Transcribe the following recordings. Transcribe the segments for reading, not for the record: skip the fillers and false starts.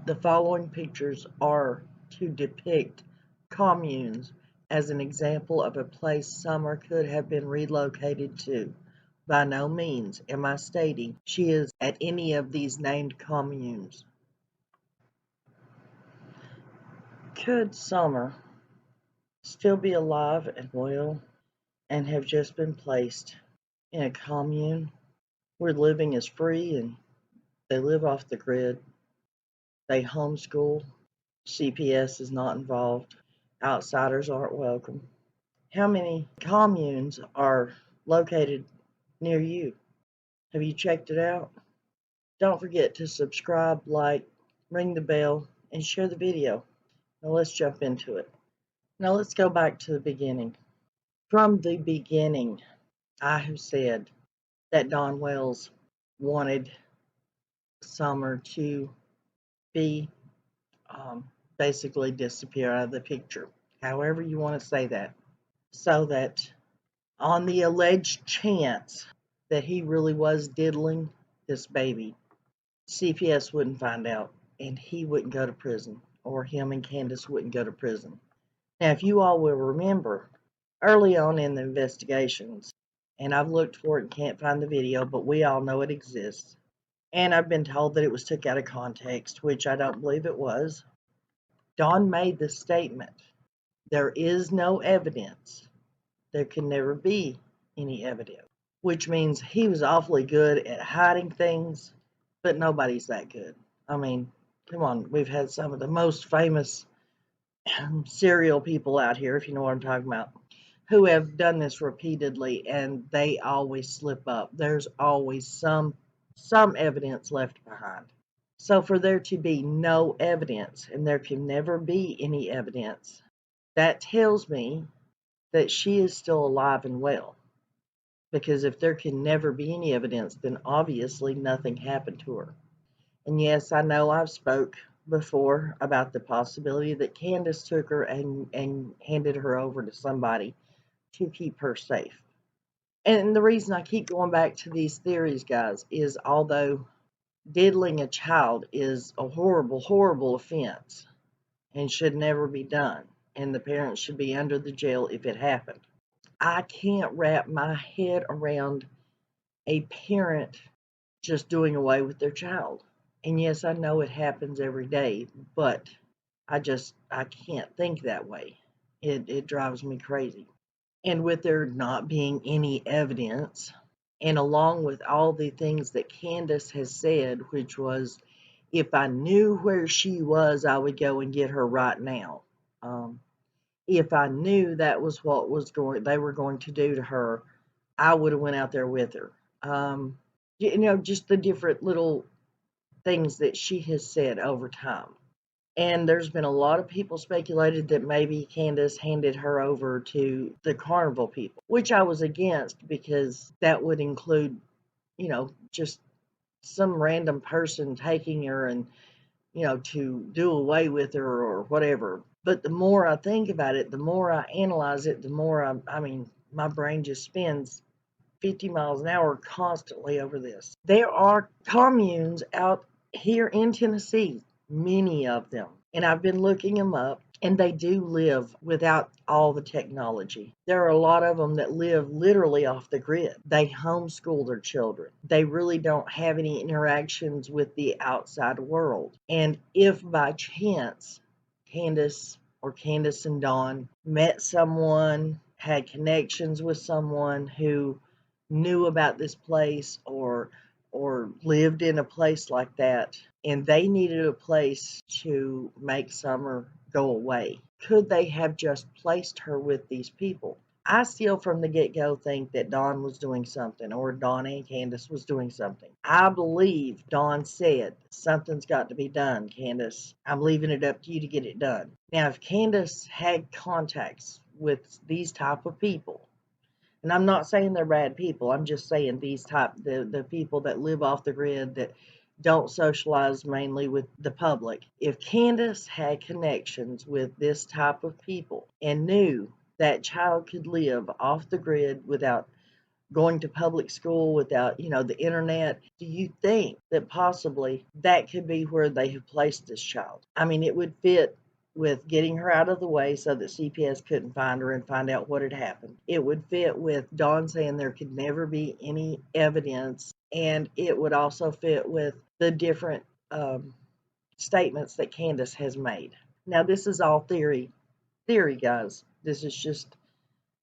The following pictures are to depict communes as an example of a place Summer could have been relocated to. By no means am I stating she is at any of these named communes. Could Summer still be alive and well and have just been placed in a commune where living is free and they live off the grid? They homeschool. CPS is not involved. Outsiders aren't welcome. How many communes are located near you? Have you checked it out? Don't forget to subscribe, like, ring the bell, and share the video. Now let's jump into it. Now let's go back to the beginning. From the beginning, I have said that Don Wells wanted Summer to be basically disappear out of the picture, however you want to say that, so that on the alleged chance that he really was diddling this baby, CPS wouldn't find out and he wouldn't go to prison, or him and Candus wouldn't go to prison. Now, if you all will remember, early on in the investigations, and I've looked for it and can't find the video, but we all know it exists, and I've been told that it was took out of context, which I don't believe it was. Don made the statement, there is no evidence. There can never be any evidence, which means he was awfully good at hiding things, but nobody's that good. I mean, come on, we've had some of the most famous serial people out here, if you know what I'm talking about, who have done this repeatedly, and they always slip up. There's always some evidence left behind. So for there to be no evidence, and there can never be any evidence, that tells me that she is still alive and well. Because if there can never be any evidence, then obviously nothing happened to her. And yes, I know I've spoke before about the possibility that Candus took her and handed her over to somebody to keep her safe. And the reason I keep going back to these theories, guys, is although diddling a child is a horrible, horrible offense and should never be done, and the parents should be under the jail if it happened, I can't wrap my head around a parent just doing away with their child. And yes, I know it happens every day, but I can't think that way. It drives me crazy. And with there not being any evidence, and along with all the things that Candus has said, which was, if I knew where she was, I would go and get her right now. If I knew that was what they were going to do to her, I would have went out there with her. Just the different little things that she has said over time. And there's been a lot of people speculated that maybe Candus handed her over to the carnival people, which I was against, because that would include, just some random person taking her and, to do away with her or whatever. But the more I think about it, the more I analyze it, the more my brain just spins 50 miles an hour constantly over this. There are communes out here in Tennessee, many of them, and I've been looking them up, and they do live without all the technology. There are a lot of them that live literally off the grid. They homeschool their children. They really don't have any interactions with the outside world. And if by chance Candus and Dawn met someone, had connections with someone who knew about this place or lived in a place like that, and they needed a place to make Summer go away, could they have just placed her with these people? I still from the get-go think that Dawn was doing something, or Dawn and Candus was doing something. I believe Dawn said, something's got to be done, Candus. I'm leaving it up to you to get it done. Now, if Candus had contacts with these type of people, and I'm not saying they're bad people, I'm just saying the people that live off the grid, that don't socialize mainly with the public. If Candus had connections with this type of people and knew that child could live off the grid without going to public school without, the internet. Do you think that possibly that could be where they have placed this child? I mean, it would fit with getting her out of the way so that CPS couldn't find her and find out what had happened. It would fit with Dawn saying there could never be any evidence, and it would also fit with the different statements that Candus has made. Now, this is all theory, guys. This is just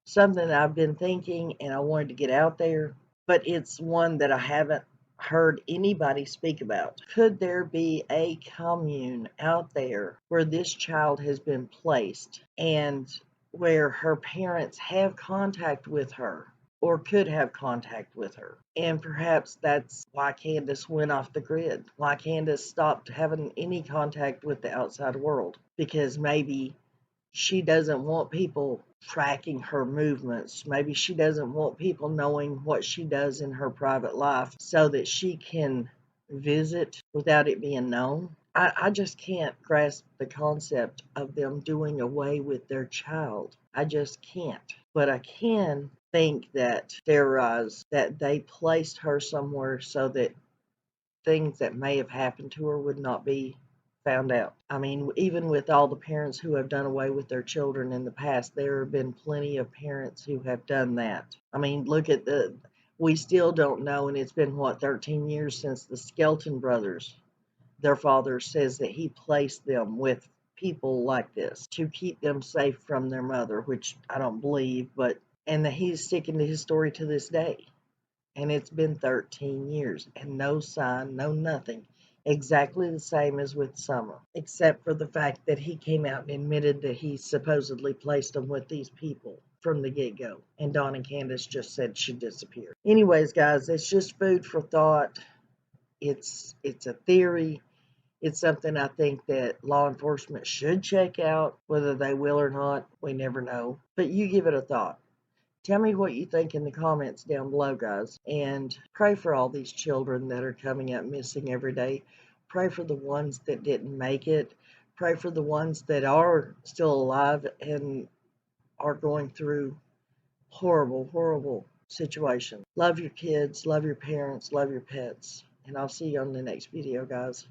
something I've been thinking and I wanted to get out there, but it's one that I haven't heard anybody speak about. Could there be a commune out there where this child has been placed and where her parents have contact with her or could have contact with her? And perhaps that's why Candus went off the grid, why Candus stopped having any contact with the outside world, because maybe she doesn't want people tracking her movements. Maybe she doesn't want people knowing what she does in her private life so that she can visit without it being known. I just can't grasp the concept of them doing away with their child. I just can't. But I can think that that they placed her somewhere so that things that may have happened to her would not be found out. I mean, even with all the parents who have done away with their children in the past, there have been plenty of parents who have done that. I mean, we still don't know, and it's been, 13 years since the Skelton brothers, their father says that he placed them with people like this to keep them safe from their mother, which I don't believe, and that he's sticking to his story to this day. And it's been 13 years and no sign, no nothing. Exactly the same as with Summer, except for the fact that he came out and admitted that he supposedly placed them with these people from the get-go. And Dawn and Candus just said she disappeared. Anyways, guys, it's just food for thought. It's a theory. It's something I think that law enforcement should check out. Whether they will or not, we never know. But you give it a thought. Tell me what you think in the comments down below, guys. And pray for all these children that are coming up missing every day. Pray for the ones that didn't make it. Pray for the ones that are still alive and are going through horrible, horrible situations. Love your kids, love your parents, love your pets. And I'll see you on the next video, guys.